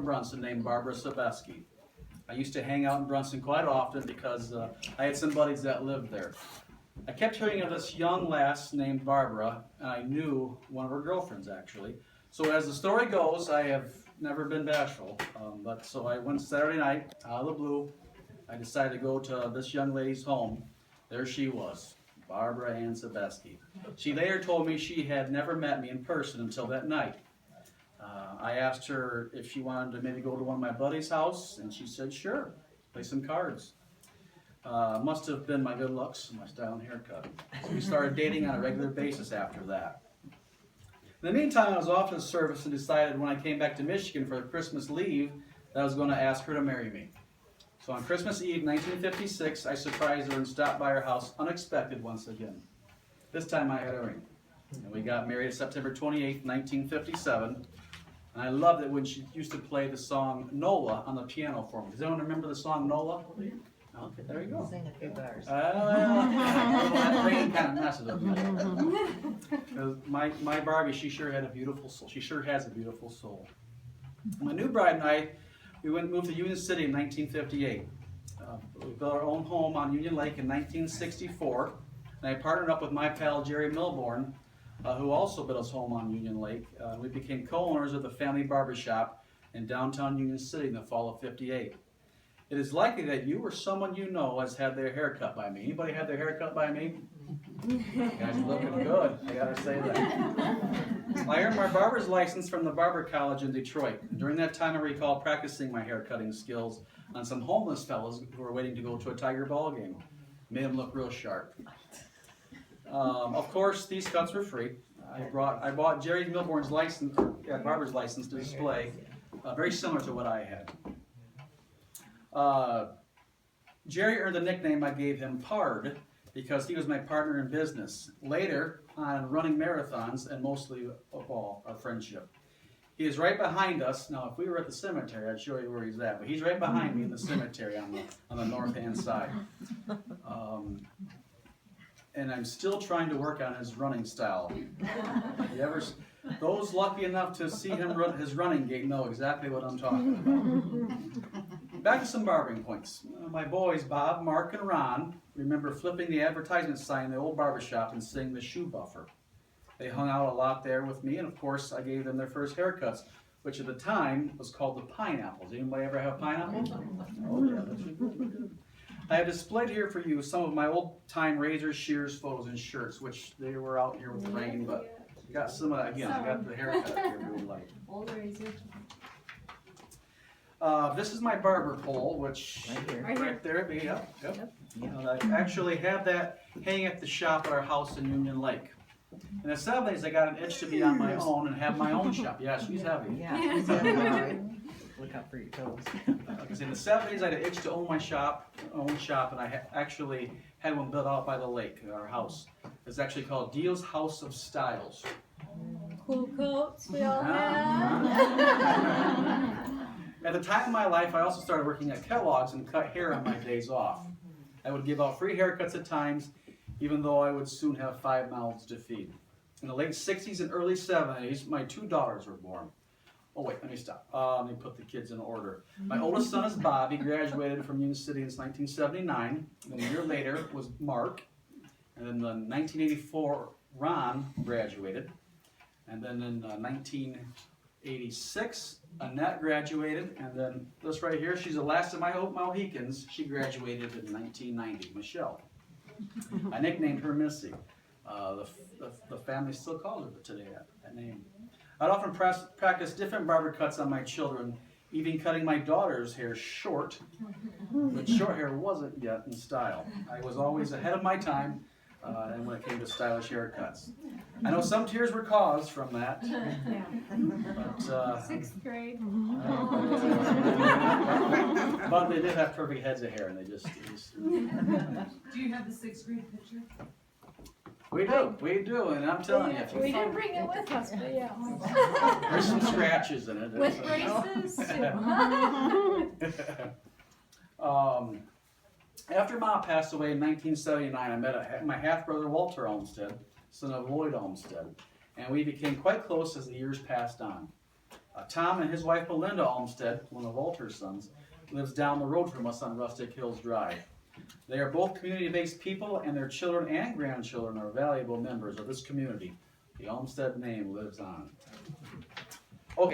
Brunson named Barbara Sebeski. I used to hang out in Brunson quite often because I had some buddies that lived there. I kept hearing of this young lass named Barbara, and I knew one of her girlfriends actually. So as the story goes, I have never been bashful, but so I went Saturday night, out of the blue. I decided to go to this young lady's home. There she was, Barbara Ann Sebeski. She later told me she had never met me in person until that night. I asked her if she wanted to maybe go to one of my buddies' house, and she said sure, play some cards. Must have been my good looks and my style and haircut. So we started dating on a regular basis after that. In the meantime, I was off to the service and decided when I came back to Michigan for Christmas leave that I was going to ask her to marry me. So on Christmas Eve 1956, I surprised her and stopped by her house unexpected once again. This time I had a ring. And we got married September 28, 1957. And I loved it when she used to play the song Nola on the piano for me. Does anyone remember the song Nola? Okay, there you go. Sing a few bars. That rain kind of messes up. My Barbie, she sure had a beautiful soul. She sure has a beautiful soul. My new bride and I, we moved to Union City in 1958. We built our own home on Union Lake in 1964. And I partnered up with my pal Jerry Milborn, who also built his home on Union Lake. We became co-owners of the family barbershop in downtown Union City in the fall of '58. It is likely that you or someone you know has had their hair cut by me. Anybody had their hair cut by me? You guys are looking good, I gotta say that. I earned my barber's license from the Barber College in Detroit. During that time I recall practicing my hair cutting skills on some homeless fellows who were waiting to go to a Tiger ball game. Made them look real sharp. Of course, these cuts were free. I bought Jerry Milborn's license, barber's license to display, very similar to what I had. Jerry earned the nickname I gave him, Pard, because he was my partner in business. Later, on running marathons, and mostly of all, our friendship. He is right behind us. Now, if we were at the cemetery, I'd show you where he's at, but he's right behind me in the cemetery on the north-hand side. And I'm still trying to work on his running style. Those lucky enough to see him run his running gait know exactly what I'm talking about. Back to some barbering points. My boys, Bob, Mark, and Ron, remember flipping the advertisement sign in the old barbershop and seeing the shoe buffer. They hung out a lot there with me, and of course I gave them their first haircuts, which at the time was called the pineapples. Anybody ever have pineapples? Oh yeah, that's good. I have displayed here for you some of my old-time razors, shears, photos, and shirts, which they were out here with the rain, but I got some of that again. I got the haircut here really light. Old razor. This is my barber pole, which right there. Yep. I actually have that hanging at the shop at our house in Union Lake. In the 70s, I got an itch to be on my own and have my own shop. Yeah, she's heavy. Yeah, she's heavy. Look out for your toes. Because in the 70s, I had an itch to own my own shop, and I actually had one built out by the lake, our house. It's actually called Deo's House of Styles. Cool coats we all have. At the time of my life, I also started working at Kellogg's and cut hair on my days off. I would give out free haircuts at times, even though I would soon have 5 mouths to feed. In the late 60s and early 70s, my 2 daughters were born. Oh wait, let me stop. Let me put the kids in order. My oldest son is Bob. He graduated from Union City in 1979. And a year later was Mark. And then in 1984, Ron graduated. And then in 1986, Annette graduated. And then this right here, she's the last of my Mohicans. She graduated in 1990, Michelle. I nicknamed her Missy. The family still calls her today that name. I'd often practice different barber cuts on my children, even cutting my daughter's hair short, but short hair wasn't yet in style. I was always ahead of my time, and when it came to stylish haircuts. I know some tears were caused from that, but 6th grade. but they did have perfect heads of hair, and they just Do you have the 6th grade picture? we do, and I'm telling you, if you We didn't bring it with us, but yeah. there's some scratches in it. With braces. After Mom passed away in 1979, I met my half-brother Walter Olmsted, son of Lloyd Olmsted, and we became quite close as the years passed on. Tom and his wife Belinda Olmsted, one of Walter's sons, lives down the road from us on Rustic Hills Drive. They are both community-based people, and their children and grandchildren are valuable members of this community. The Olmsted name lives on.